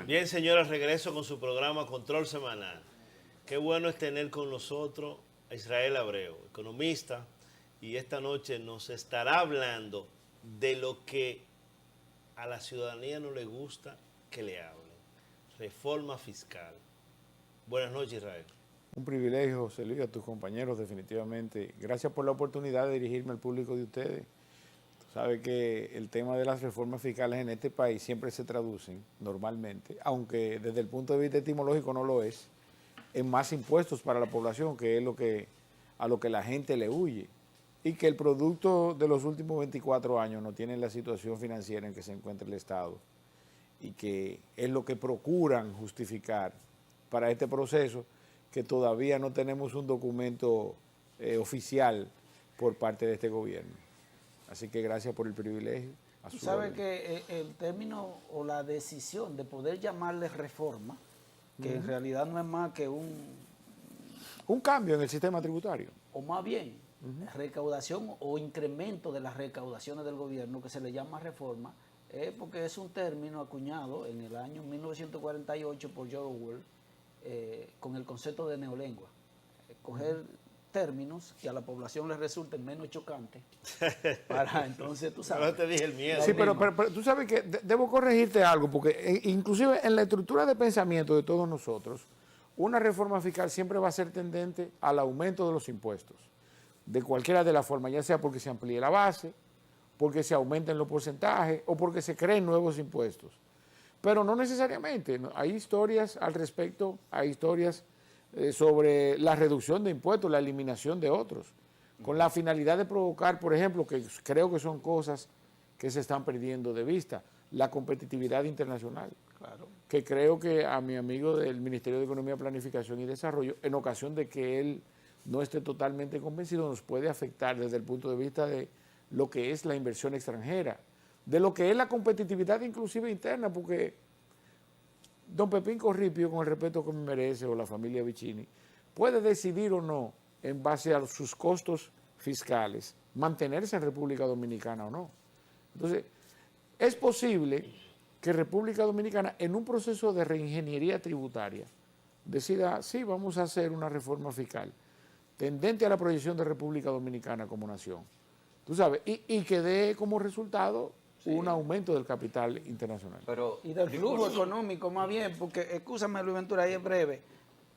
Bien, señores, regreso con su programa Control Semanal. Qué bueno es tener con nosotros a Israel Abreu, economista, y esta noche nos estará hablando de lo que a la ciudadanía no le gusta que le hablen. Reforma fiscal. Buenas noches, Israel. Un privilegio, José Luis, a tus compañeros, definitivamente. Gracias por la oportunidad de dirigirme al público de ustedes. Tú sabes que el tema de las reformas fiscales en este país siempre se traducen, normalmente, aunque desde el punto de vista etimológico no lo es, en más impuestos para la población, que es a lo que la gente le huye. Y que el producto de los últimos 24 años no tiene la situación financiera en que se encuentra el Estado. Y que es lo que procuran justificar para este proceso, que todavía no tenemos un documento oficial por parte de este gobierno. Así que gracias por el privilegio. Tú sabes que el término o la decisión de poder llamarle reforma, que en realidad no es más que un cambio en el sistema tributario. O más bien, recaudación o incremento de las recaudaciones del gobierno, que se le llama reforma, porque es un término acuñado en el año 1948 por George Orwell, con el concepto de neolengua. Coger términos que a la población les resulten menos chocantes para entonces, tú sabes. No te dije el miedo. Sí, pero tú sabes que debo corregirte algo, porque inclusive en la estructura de pensamiento de todos nosotros, una reforma fiscal siempre va a ser tendente al aumento de los impuestos, de cualquiera de las formas, ya sea porque se amplíe la base, porque se aumenten los porcentajes o porque se creen nuevos impuestos. Pero no necesariamente, ¿no? Hay historias al respecto, hay historias sobre la reducción de impuestos, la eliminación de otros, con la finalidad de provocar, por ejemplo, que creo que son cosas que se están perdiendo de vista, la competitividad internacional. Claro. Que creo que a mi amigo del Ministerio de Economía, Planificación y Desarrollo, en ocasión de que él no esté totalmente convencido, nos puede afectar desde el punto de vista de lo que es la inversión extranjera, de lo que es la competitividad inclusive interna, porque don Pepín Corripio, con el respeto que me merece, o la familia Vicini, puede decidir o no, en base a sus costos fiscales, mantenerse en República Dominicana o no. Entonces, es posible que República Dominicana, en un proceso de reingeniería tributaria, decida, sí, vamos a hacer una reforma fiscal tendente a la proyección de República Dominicana como nación. Tú sabes, y que dé como resultado un aumento del capital internacional. Y del flujo económico más bien, porque, escúchame Luis Ventura, ahí es breve,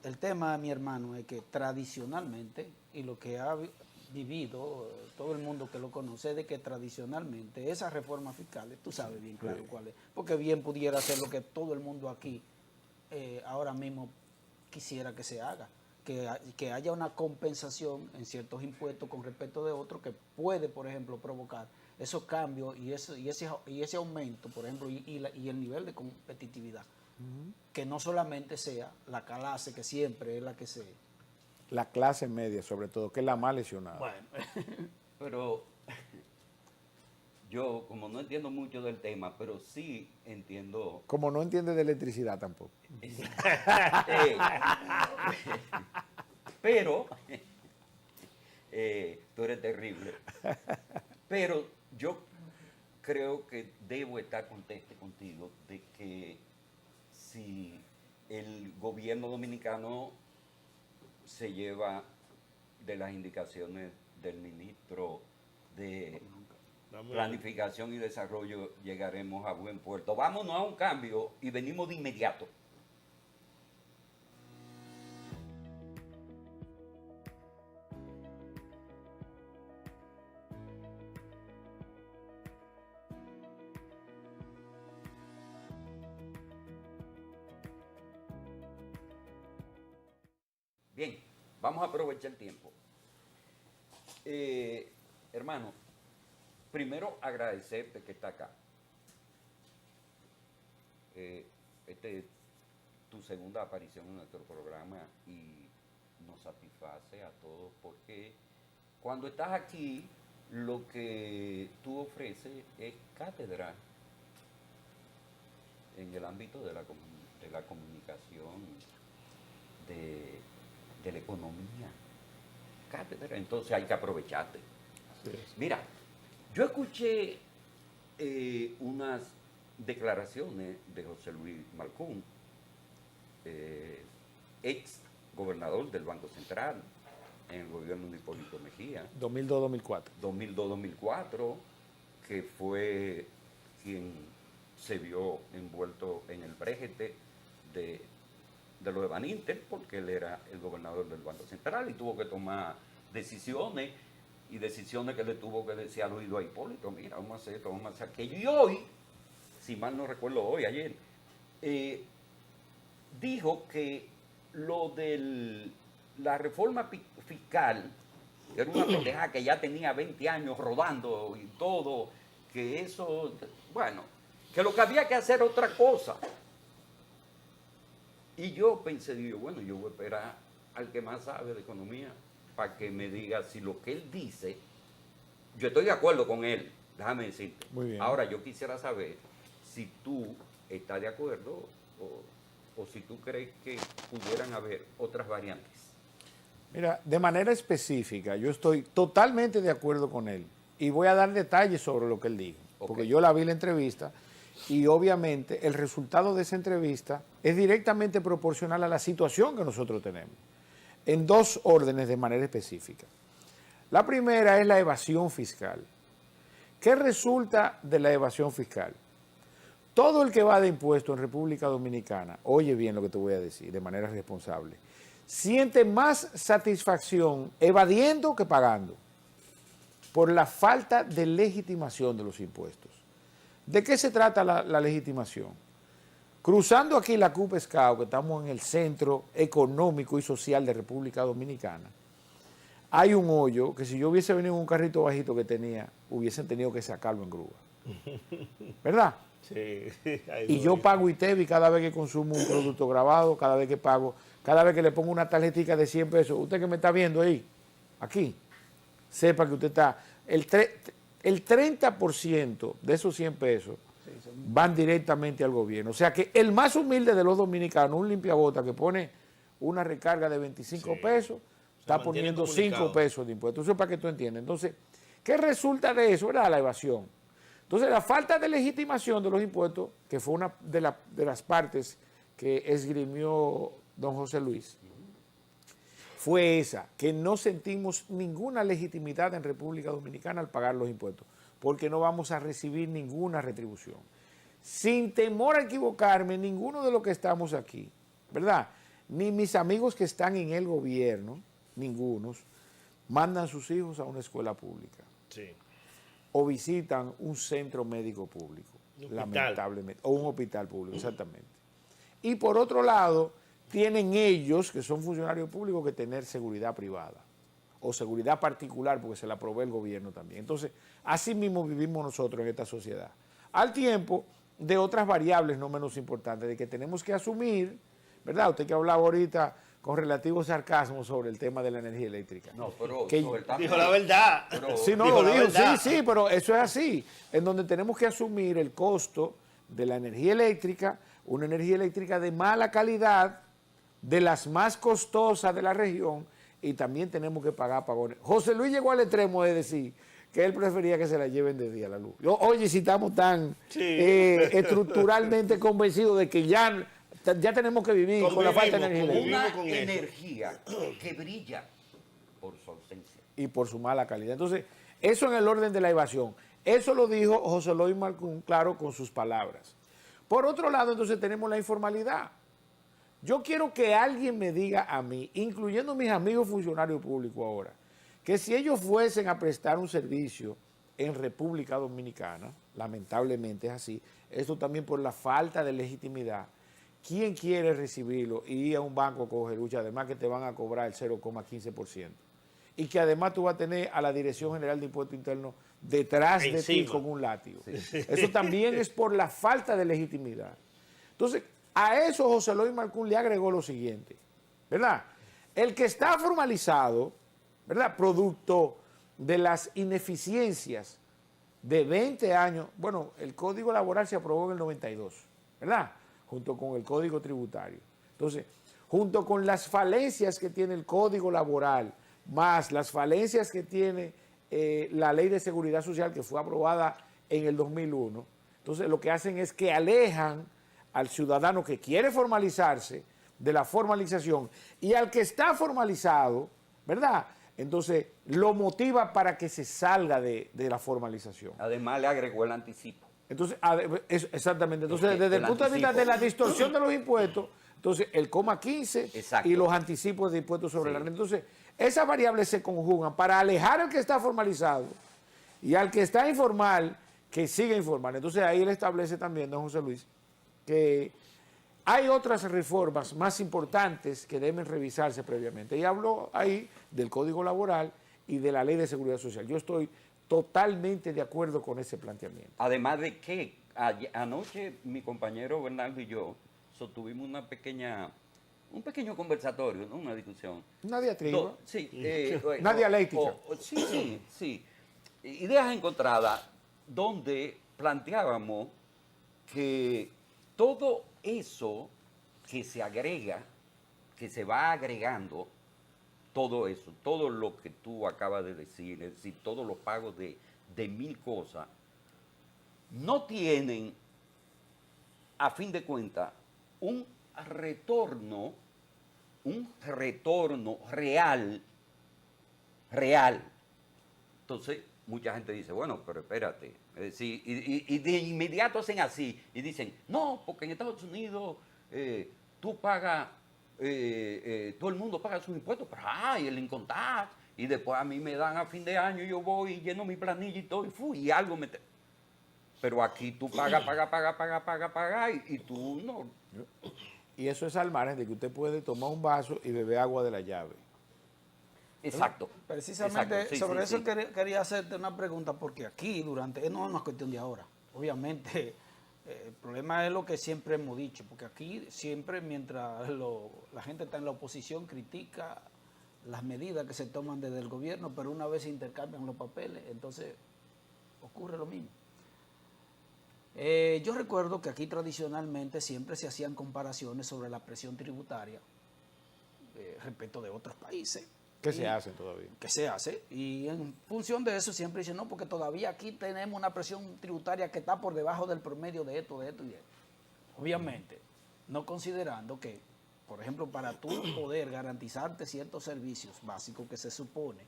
el tema, mi hermano, es que tradicionalmente, y lo que ha vivido todo el mundo que lo conoce, de que tradicionalmente esas reformas fiscales, tú sabes bien claro cuál es, porque bien pudiera ser lo que todo el mundo aquí ahora mismo quisiera que se haga, que haya una compensación en ciertos impuestos con respecto de otros que puede, por ejemplo, provocar esos cambios y ese aumento, por ejemplo, y el nivel de competitividad. Que no solamente sea la clase que siempre es la que se... La clase media, sobre todo, que es la más lesionada. Bueno, pero yo, como no entiendo mucho del tema, pero sí entiendo... Como no entiende de electricidad tampoco. Pero, tú eres terrible. Pero yo creo que debo estar contento contigo de que si el gobierno dominicano se lleva de las indicaciones del ministro de Planificación y Desarrollo, llegaremos a buen puerto. Vámonos a un cambio y venimos de inmediato. Bien, vamos a aprovechar el tiempo. Hermano, primero agradecerte que está acá. Esta es tu segunda aparición en nuestro programa y nos satisface a todos porque cuando estás aquí lo que tú ofreces es cátedra en el ámbito de la comunicación, de la economía. Cátedra, entonces hay que aprovecharte. Sí, sí. Mira, yo escuché unas declaraciones de José Luis Malcún, ex gobernador del Banco Central en el gobierno de Hipólito Mejía, 2002-2004. 2002-2004, que fue quien se vio envuelto en el brejete de lo de Baninter, porque él era el gobernador del Banco Central y tuvo que tomar decisiones, y decisiones que le tuvo que decir al oído a Hipólito: mira, vamos a hacer esto, vamos a hacer aquello. Y hoy, si mal no recuerdo, ayer, dijo que lo de la reforma fiscal era una pendeja que ya tenía 20 años rodando y todo, que eso, bueno, que lo que había que hacer otra cosa. Y yo pensé, digo, bueno, yo voy a esperar al que más sabe de economía para que me diga si lo que él dice, yo estoy de acuerdo con él, déjame decirte. Muy bien. Ahora, yo quisiera saber si tú estás de acuerdo o si tú crees que pudieran haber otras variantes. Mira, de manera específica, yo estoy totalmente de acuerdo con él y voy a dar detalles sobre lo que él dijo, porque yo la vi la entrevista y obviamente el resultado de esa entrevista es directamente proporcional a la situación que nosotros tenemos, en dos órdenes de manera específica. La primera es la evasión fiscal. ¿Qué resulta de la evasión fiscal? Todo el que va de impuestos en República Dominicana, oye bien lo que te voy a decir de manera responsable, siente más satisfacción evadiendo que pagando por la falta de legitimación de los impuestos. ¿De qué se trata la legitimación? Cruzando aquí la Cupescao, que estamos en el centro económico y social de República Dominicana, hay un hoyo que si yo hubiese venido en un carrito bajito que tenía, hubiesen tenido que sacarlo en grúa. ¿Verdad? Sí. Y yo pago ITEVI cada vez que consumo un producto grabado, cada vez que pago, cada vez que le pongo una tarjetita de 100 pesos. Usted que me está viendo ahí, aquí, sepa que usted está... El 30% de esos 100 pesos van directamente al gobierno. O sea que el más humilde de los dominicanos, un limpiabota que pone una recarga de 25 pesos, está poniendo 5 pesos de impuestos. Eso es para que tú entiendas. Entonces, ¿qué resulta de eso? ¿Verdad? La evasión. Entonces, la falta de legitimación de los impuestos, que fue una de las partes que esgrimió don José Luis, fue esa, que no sentimos ninguna legitimidad en República Dominicana al pagar los impuestos, porque no vamos a recibir ninguna retribución. Sin temor a equivocarme, ninguno de los que estamos aquí, ¿verdad? Ni mis amigos que están en el gobierno, ningunos, mandan sus hijos a una escuela pública. Sí. O visitan un centro médico público, lamentablemente, o un hospital público, exactamente. Y por otro lado, tienen ellos, que son funcionarios públicos, que tener seguridad privada o seguridad particular, porque se la provee el gobierno también. Entonces, así mismo vivimos nosotros en esta sociedad. Al tiempo de otras variables no menos importantes, de que tenemos que asumir, ¿verdad? Usted que hablaba ahorita con relativo sarcasmo sobre el tema de la energía eléctrica. No, pero dijo la verdad. Sí, no, lo dijo, sí, pero eso es así, en donde tenemos que asumir el costo de la energía eléctrica, una energía eléctrica de mala calidad, de las más costosas de la región, y también tenemos que pagar pagones. José Luis llegó al extremo de decir que él prefería que se la lleven de día la luz. Oye, si estamos tan estructuralmente convencidos de que ya tenemos que vivir con la falta de energía eléctrica. Una energía que brilla por su ausencia. Y por su mala calidad. Entonces, eso en el orden de la evasión. Eso lo dijo José Luis Malcún, claro, con sus palabras. Por otro lado, entonces tenemos la informalidad. Yo quiero que alguien me diga a mí, incluyendo mis amigos funcionarios públicos ahora, que si ellos fuesen a prestar un servicio en República Dominicana, lamentablemente es así, esto también por la falta de legitimidad, ¿quién quiere recibirlo y ir a un banco a coger lucha? Además que te van a cobrar el 0,15%. Y que además tú vas a tener a la Dirección General de Impuestos Internos detrás de ti con un látigo. Sí. Eso también es por la falta de legitimidad. Entonces, a eso José Luis Malcún le agregó lo siguiente, ¿verdad? El que está formalizado, ¿verdad? Producto de las ineficiencias de 20 años, bueno, el Código Laboral se aprobó en el 92, ¿verdad? Junto con el Código Tributario. Entonces, junto con las falencias que tiene el Código Laboral, más las falencias que tiene la Ley de Seguridad Social, que fue aprobada en el 2001, Entonces lo que hacen es que alejan al ciudadano que quiere formalizarse de la formalización y al que está formalizado, ¿verdad? Entonces lo motiva para que se salga de la formalización. Además le agregó el anticipo. Entonces, exactamente. Entonces, Es que desde el el punto de vista anticipo. de la distorsión de los impuestos, entonces el coma 15 Exacto. y los anticipos de impuestos sobre Sí. la renta. Entonces, esas variables se conjugan para alejar al que está formalizado y al que está informal, que siga informal. Entonces, ahí él establece también, don José Luis, que hay otras reformas más importantes que deben revisarse previamente. Y habló ahí del Código Laboral y de la Ley de Seguridad Social. Yo estoy totalmente de acuerdo con ese planteamiento. Además de que anoche mi compañero Bernardo y yo sostuvimos un pequeño conversatorio, ¿no? Una discusión. Una diatriba. Sí, Una dialéctica. Sí. Ideas encontradas donde planteábamos que todo eso que se agrega, que se va agregando, todo eso, todo lo que tú acabas de decir, es decir, todos los pagos de 1000 cosas, no tienen, a fin de cuentas, un retorno real. Entonces, mucha gente dice, bueno, pero espérate. Es decir, y de inmediato hacen así y dicen, no, porque en Estados Unidos tú pagas, todo el mundo paga sus impuestos, pero y el income tax, y después a mí me dan a fin de año, yo voy y lleno mi planilla y todo, y algo me... Pero aquí tú pagas, y tú no... Y eso es al margen de que usted puede tomar un vaso y beber agua de la llave. Exacto. Precisamente Exacto, sí, sobre sí, eso sí. quería hacerte una pregunta, porque aquí durante, no es una cuestión de ahora, obviamente el problema es lo que siempre hemos dicho, porque aquí siempre mientras la gente está en la oposición critica las medidas que se toman desde el gobierno, pero una vez se intercambian los papeles, entonces ocurre lo mismo. Yo recuerdo que aquí tradicionalmente siempre se hacían comparaciones sobre la presión tributaria respecto de otros países. ¿Qué se hace todavía? Que se hace, y en función de eso siempre dicen, no, porque todavía aquí tenemos una presión tributaria que está por debajo del promedio de esto y de esto. Obviamente, no considerando que, por ejemplo, para tú poder garantizarte ciertos servicios básicos que se supone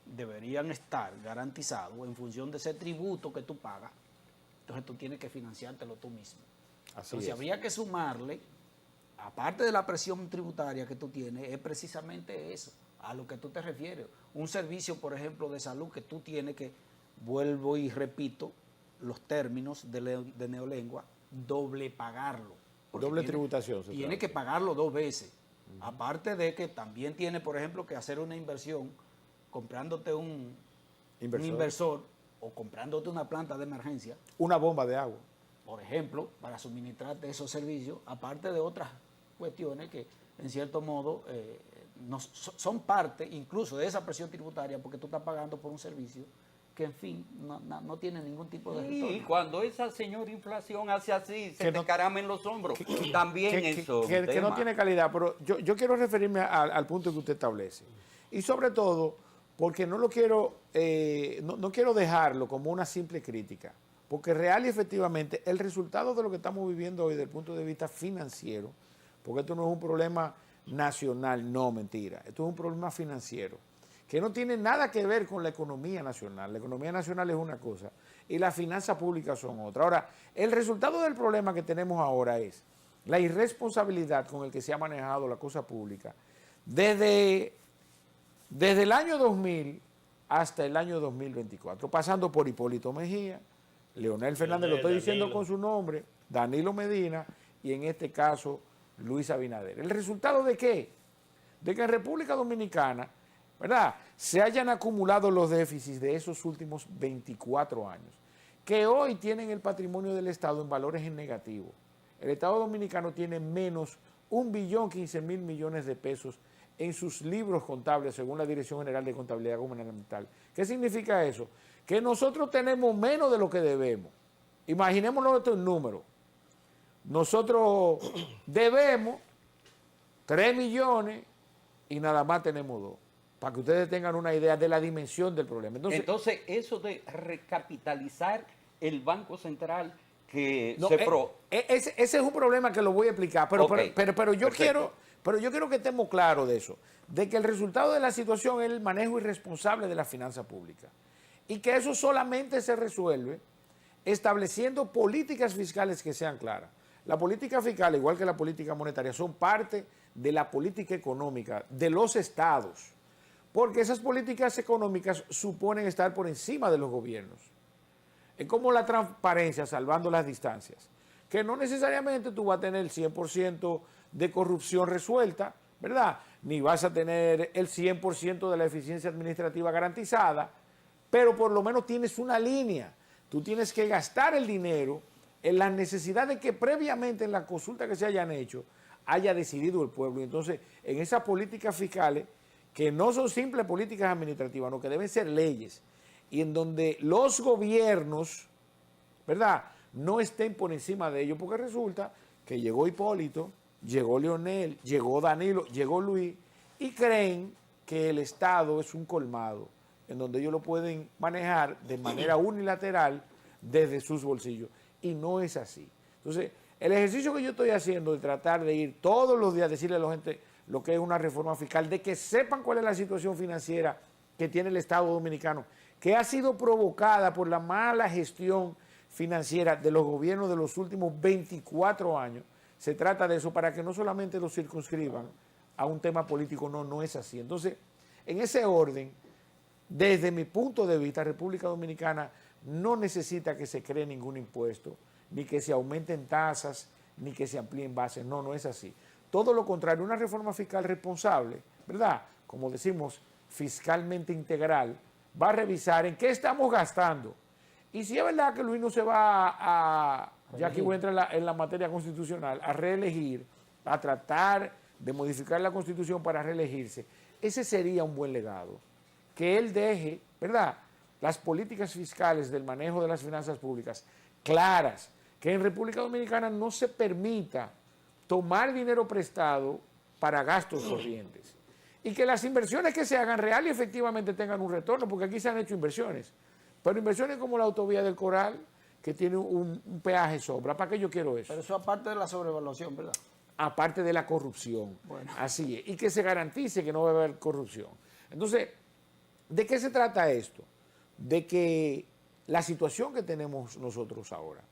deberían estar garantizados en función de ese tributo que tú pagas, entonces tú tienes que financiártelo tú mismo. Así Entonces es. habría que sumarle, aparte de la presión tributaria que tú tienes, es precisamente eso, a lo que tú te refieres. Un servicio, por ejemplo, de salud que tú tienes que, vuelvo y repito los términos de neolengua, doble pagarlo. Porque Doble tributación. se tiene que trata. pagarlo 2 veces. Aparte de que también tiene, por ejemplo, que hacer una inversión comprándote un inversor o comprándote una planta de emergencia, Una bomba de agua. por ejemplo, para suministrarte esos servicios, aparte de otras cuestiones que, en cierto modo, son parte incluso de esa presión tributaria, porque tú estás pagando por un servicio que, en fin, no tiene ningún tipo de retorno. Y cuando esa señora inflación hace así, se Que te no- caramen los hombros. También eso. Que no tiene calidad, pero yo quiero referirme al punto que usted establece. Y sobre todo, porque no lo quiero, no quiero dejarlo como una simple crítica, porque real y efectivamente el resultado de lo que estamos viviendo hoy desde el punto de vista financiero, porque esto no es un problema nacional, no, mentira, esto es un problema financiero, que no tiene nada que ver con la economía nacional. La economía nacional es una cosa y las finanzas públicas son otra. Ahora, el resultado del problema que tenemos ahora es la irresponsabilidad con el que se ha manejado la cosa pública desde el año 2000 hasta el año 2024, pasando por Hipólito Mejía, Leonel Fernández, lo estoy diciendo Danilo. con su nombre, Danilo Medina y en este caso Luis Abinader. ¿El resultado de qué? De que en República Dominicana, ¿verdad?, se hayan acumulado los déficits de esos últimos 24 años, que hoy tienen el patrimonio del Estado en valores en negativo. El Estado Dominicano tiene menos 1.015.000 millones de pesos en sus libros contables, según la Dirección General de Contabilidad Gubernamental. ¿Qué significa eso? Que nosotros tenemos menos de lo que debemos. Imaginémonos esto en números. Nosotros debemos 3 millones y nada más tenemos 2, para que ustedes tengan una idea de la dimensión del problema. Entonces, eso de recapitalizar el Banco Central que No, se ese es un problema que lo voy a explicar, pero, Ok, pero yo perfecto. quiero que estemos claros de eso, de que el resultado de la situación es el manejo irresponsable de la finanza pública y que eso solamente se resuelve estableciendo políticas fiscales que sean claras. La política fiscal, igual que la política monetaria, son parte de la política económica de los estados, porque esas políticas económicas suponen estar por encima de los gobiernos. Es como la transparencia, salvando las distancias, que no necesariamente tú vas a tener el 100% de corrupción resuelta, ¿verdad? Ni vas a tener el 100% de la eficiencia administrativa garantizada, pero por lo menos tienes una línea. Tú tienes que gastar el dinero en las necesidades que previamente en la consulta que se hayan hecho haya decidido el pueblo. Y entonces, en esas políticas fiscales, que no son simples políticas administrativas, no, que deben ser leyes, y en donde los gobiernos, ¿verdad?, no estén por encima de ellos, porque resulta que llegó Hipólito, llegó Leonel, llegó Danilo, llegó Luis, y creen que el Estado es un colmado, en donde ellos lo pueden manejar de manera unilateral desde sus bolsillos, y no es así. Entonces, el ejercicio que yo estoy haciendo de tratar de ir todos los días a decirle a la gente lo que es una reforma fiscal, de que sepan cuál es la situación financiera que tiene el Estado dominicano, que ha sido provocada por la mala gestión financiera de los gobiernos de los últimos 24 años. Se trata de eso para que no solamente lo circunscriban a un tema político, no es así. Entonces, en ese orden, desde mi punto de vista, República Dominicana no necesita que se cree ningún impuesto, ni que se aumenten tasas, ni que se amplíen bases. No es así. Todo lo contrario, una reforma fiscal responsable, ¿verdad? Como decimos, fiscalmente integral, va a revisar en qué estamos gastando. Y si es verdad que Luis no se va a, ya aquí voy a entrar en la materia constitucional, a reelegir, a tratar de modificar la Constitución para reelegirse, ese sería un buen legado. Que él deje, ¿verdad?, las políticas fiscales del manejo de las finanzas públicas claras, que en República Dominicana no se permita tomar dinero prestado para gastos corrientes y que las inversiones que se hagan real y efectivamente tengan un retorno, porque aquí se han hecho inversiones, pero inversiones como la autovía del Coral, que tiene un peaje sobra. ¿Para qué yo quiero eso? Pero eso aparte de la sobrevaluación, ¿verdad? Aparte de la corrupción. Bueno. Así es. Y que se garantice que no va a haber corrupción. Entonces, ¿de qué se trata esto? De que la situación que tenemos nosotros ahora,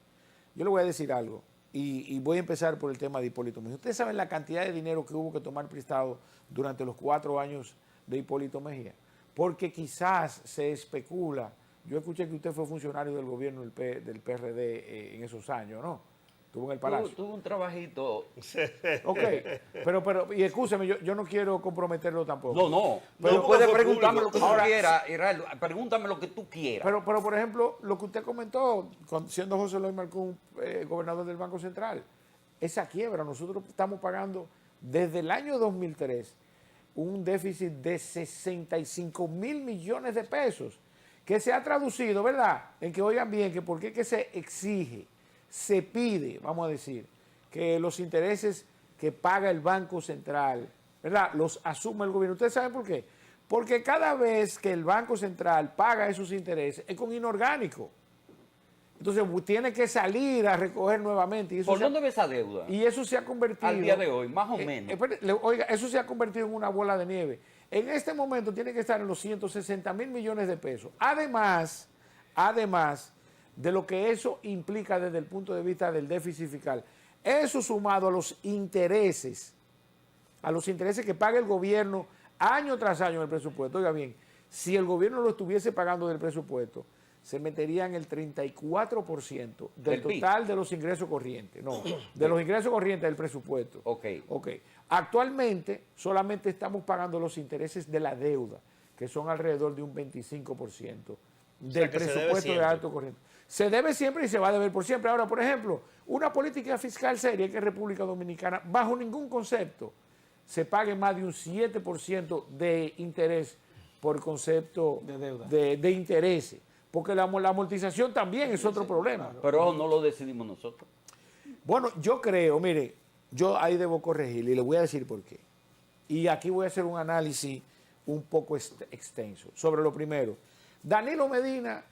yo le voy a decir algo, y voy a empezar por el tema de Hipólito Mejía. Ustedes saben la cantidad de dinero que hubo que tomar prestado durante los 4 años de Hipólito Mejía, porque quizás se especula. Yo escuché que usted fue funcionario del gobierno del PRD en esos años, ¿no? Estuvo en el Palacio. Tuvo un trabajito. Ok, pero y escúcheme, yo no quiero comprometerlo tampoco. No. Pero Tú puedes fue preguntarme público. lo que tú Ahora, quieras, Israel. Pregúntame lo que tú quieras. Pero por ejemplo, lo que usted comentó, siendo José Eloy Marcún gobernador del Banco Central, esa quiebra, nosotros estamos pagando desde el año 2003 un déficit de 65,000 millones de pesos, que se ha traducido, ¿verdad?, en que, oigan bien, que por qué que se exige, se pide, vamos a decir, que los intereses que paga el Banco Central, ¿verdad?, los asuma el gobierno. ¿Ustedes saben por qué? Porque cada vez que el Banco Central paga esos intereses es con inorgánico. Entonces tiene que salir a recoger nuevamente. Y eso ¿Por dónde ves esa deuda? Y eso se ha convertido... Al día de hoy, más o menos. Oiga, eso se ha convertido en una bola de nieve. En este momento tiene que estar en los 160,000 millones de pesos. Además de lo que eso implica desde el punto de vista del déficit fiscal. Eso sumado a los intereses que paga el gobierno año tras año en el presupuesto. Oiga bien, si el gobierno lo estuviese pagando del presupuesto, se metería en el 34% del total de los ingresos corrientes. No, de los ingresos corrientes del presupuesto. Ok. Actualmente solamente estamos pagando los intereses de la deuda, que son alrededor de un 25% del presupuesto de alto corriente. Se debe siempre y se va a deber por siempre. Ahora, por ejemplo, una política fiscal seria que República Dominicana, bajo ningún concepto, se pague más de un 7% de interés por concepto De deuda. de intereses. Porque la amortización también es otro problema. Pero no lo decidimos nosotros. Bueno, yo creo, mire, yo ahí debo corregir y le voy a decir por qué. Y aquí voy a hacer un análisis un poco extenso sobre lo primero. Danilo Medina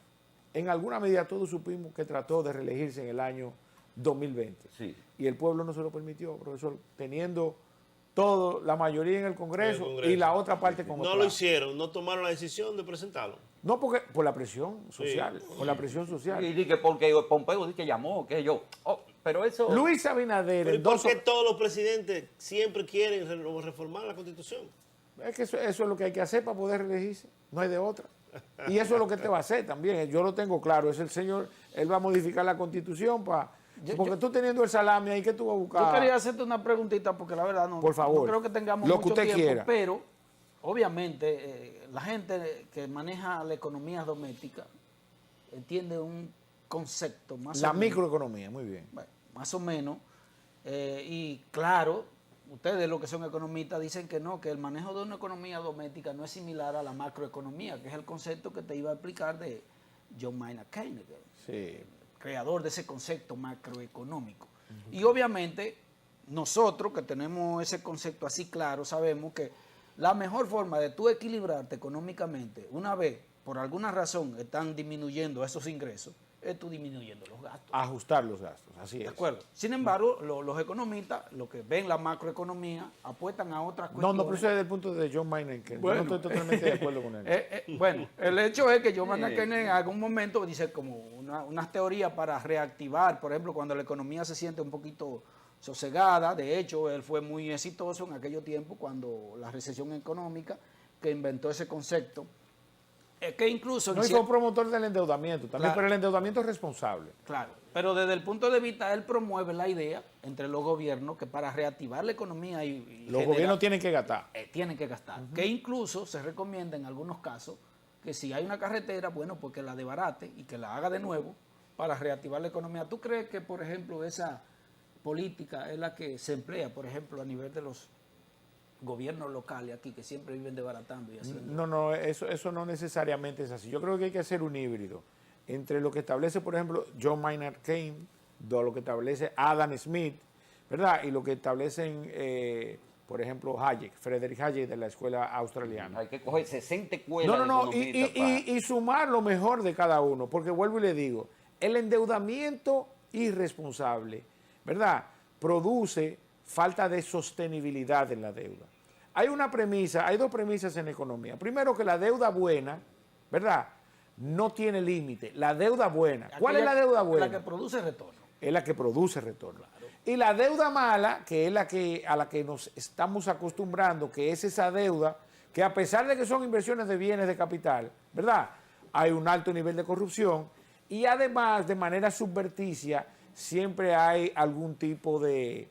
en alguna medida todos supimos que trató de reelegirse en el año 2020. Sí. Y el pueblo no se lo permitió, profesor, teniendo todo, la mayoría en el Congreso, y la otra parte con No lo hicieron, no tomaron la decisión de presentarlo. No, porque por la presión social, por la presión social. Y dije, porque Pompeo dice que llamó, que yo. Oh, pero eso. Luis Abinader, Pero ¿y por qué todos los presidentes siempre quieren reformar la Constitución? es que eso es lo que hay que hacer para poder reelegirse, no hay de otra. Y eso es lo que te va a hacer también, yo lo tengo claro, es el señor, él va a modificar la Constitución para... Porque tú teniendo el salami ahí, ¿qué tú vas a buscar? Yo quería hacerte una preguntita porque la verdad no, Por favor, no creo que tengamos lo mucho que usted tiempo, quiera. pero obviamente la gente que maneja la economía doméstica entiende un concepto más La o menos, microeconomía, muy bien. bueno, más o menos, y claro, ustedes los que son economistas dicen que no, que el manejo de una economía doméstica no es similar a la macroeconomía, que es el concepto que te iba a explicar de John Maynard Keynes, Sí. creador de ese concepto macroeconómico. Y obviamente nosotros que tenemos ese concepto así claro, sabemos que la mejor forma de tú equilibrarte económicamente, una vez por alguna razón están disminuyendo esos ingresos, es tú disminuyendo los gastos. Ajustar los gastos, así ¿De es. acuerdo? Sin embargo, los economistas, los que ven la macroeconomía, apuestan a otras No, cuestiones. no, pero eso es desde el punto de John Maynard Keynes. Bueno. Yo no estoy totalmente de acuerdo con él. Bueno, el hecho es que John Maynard Keynes en algún momento dice como unas teorías para reactivar, por ejemplo, cuando la economía se siente un poquito sosegada. De hecho, él fue muy exitoso en aquellos tiempos cuando la recesión económica, que inventó ese concepto. Que incluso... No, y fue promotor del endeudamiento también, Claro. pero el endeudamiento es responsable. Claro, pero desde el punto de vista, él promueve la idea entre los gobiernos que para reactivar la economía y Los generar- gobiernos tienen que gastar. tienen que gastar. Que incluso se recomienda en algunos casos que si hay una carretera, bueno, pues que la desbarate y que la haga de nuevo para reactivar la economía. ¿Tú crees que, por ejemplo, esa política es la que se emplea, por ejemplo, a nivel de los gobiernos locales aquí, que siempre viven desbaratando y haciendo? No, no, eso no necesariamente es así. Yo creo que hay que hacer un híbrido entre lo que establece, por ejemplo, John Maynard Keynes, lo que establece Adam Smith, ¿verdad? Y lo que establecen, por ejemplo, Hayek, Friedrich Hayek de la escuela australiana. Hay que coger 60 escuelas. No, de y, economistas y sumar lo mejor de cada uno, porque vuelvo y le digo, el endeudamiento irresponsable, ¿verdad? Produce falta de sostenibilidad en la deuda. Hay una premisa, hay dos premisas en economía. Primero, que la deuda buena, ¿verdad? No tiene límite. La deuda buena. ¿Cuál es la deuda buena? La que produce retorno. Es la que produce retorno. Y la deuda mala, que es la que a la que nos estamos acostumbrando, que es esa deuda que a pesar de que son inversiones de bienes de capital, ¿verdad? Hay un alto nivel de corrupción y además de manera subverticia siempre hay algún tipo de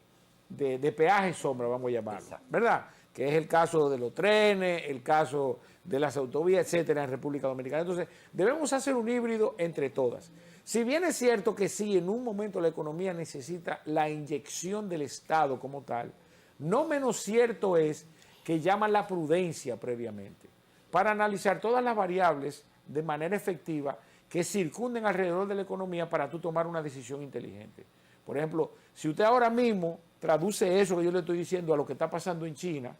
peaje sombra, vamos a llamarlo, ¿verdad? Que es el caso de los trenes, el caso de las autovías, etcétera, en República Dominicana. Entonces, debemos hacer un híbrido entre todas. Si bien es cierto que sí, en un momento la economía necesita la inyección del Estado como tal, no menos cierto es que llama la prudencia previamente para analizar todas las variables de manera efectiva que circunden alrededor de la economía para tú tomar una decisión inteligente. Por ejemplo, si usted ahora mismo traduce eso que yo le estoy diciendo a lo que está pasando en China,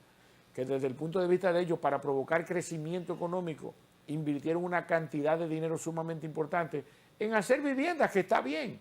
que desde el punto de vista de ellos, para provocar crecimiento económico, invirtieron una cantidad de dinero sumamente importante en hacer viviendas, que está bien,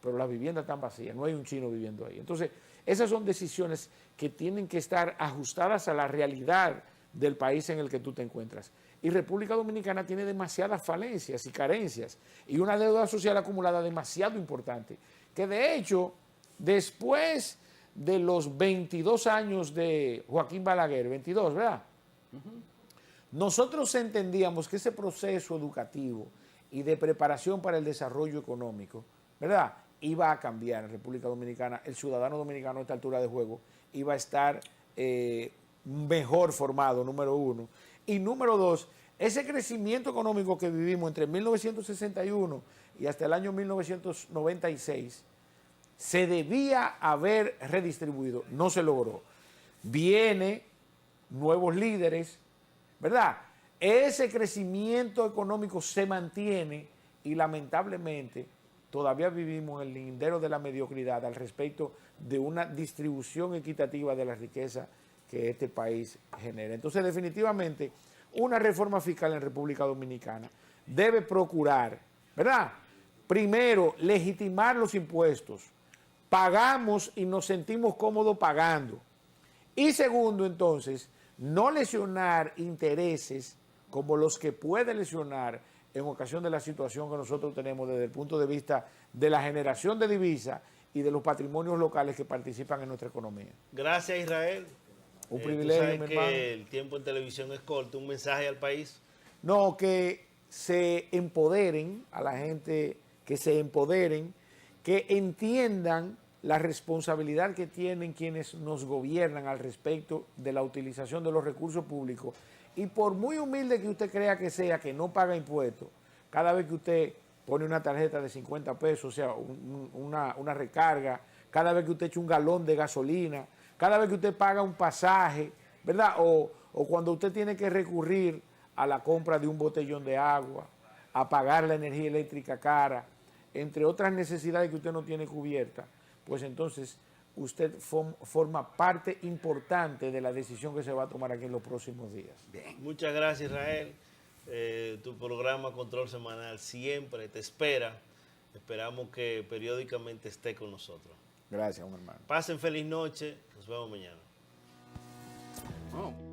pero las viviendas están vacías, no hay un chino viviendo ahí. Entonces, esas son decisiones que tienen que estar ajustadas a la realidad del país en el que tú te encuentras. Y República Dominicana tiene demasiadas falencias y carencias y una deuda social acumulada demasiado importante, que de hecho, después de los 22 años de Joaquín Balaguer, 22, ¿verdad? Nosotros entendíamos que ese proceso educativo y de preparación para el desarrollo económico, ¿verdad?, iba a cambiar en República Dominicana. El ciudadano dominicano a esta altura de juego iba a estar mejor formado, número uno. Y número dos, ese crecimiento económico que vivimos entre 1961 y hasta el año 1996 se debía haber redistribuido, no se logró. Viene nuevos líderes, ¿verdad? Ese crecimiento económico se mantiene y lamentablemente todavía vivimos en el lindero de la mediocridad al respecto de una distribución equitativa de la riqueza que este país genera. Entonces, definitivamente, una reforma fiscal en República Dominicana debe procurar ¿verdad? Primero, legitimar los impuestos. Pagamos y nos sentimos cómodos pagando. Y segundo, entonces, no lesionar intereses como los que puede lesionar en ocasión de la situación que nosotros tenemos desde el punto de vista de la generación de divisas y de los patrimonios locales que participan en nuestra economía. Gracias, Israel. Un Tú privilegio, sabes mi que hermano. el tiempo en televisión es corto. Un mensaje al país. No, que se empoderen a la gente, que se empoderen, que entiendan la responsabilidad que tienen quienes nos gobiernan al respecto de la utilización de los recursos públicos. Y por muy humilde que usted crea que sea, que no paga impuestos, cada vez que usted pone una tarjeta de 50 pesos, o sea, una recarga, cada vez que usted echa un galón de gasolina, cada vez que usted paga un pasaje, ¿verdad? O cuando usted tiene que recurrir a la compra de un botellón de agua, a pagar la energía eléctrica cara, entre otras necesidades que usted no tiene cubierta, pues entonces usted forma parte importante de la decisión que se va a tomar aquí en los próximos días. Bien. Muchas gracias, Israel. Tu programa Control Semanal siempre te espera. Esperamos que periódicamente esté con nosotros. Gracias, mi hermano. Pasen feliz noche. Nos vemos mañana. Oh.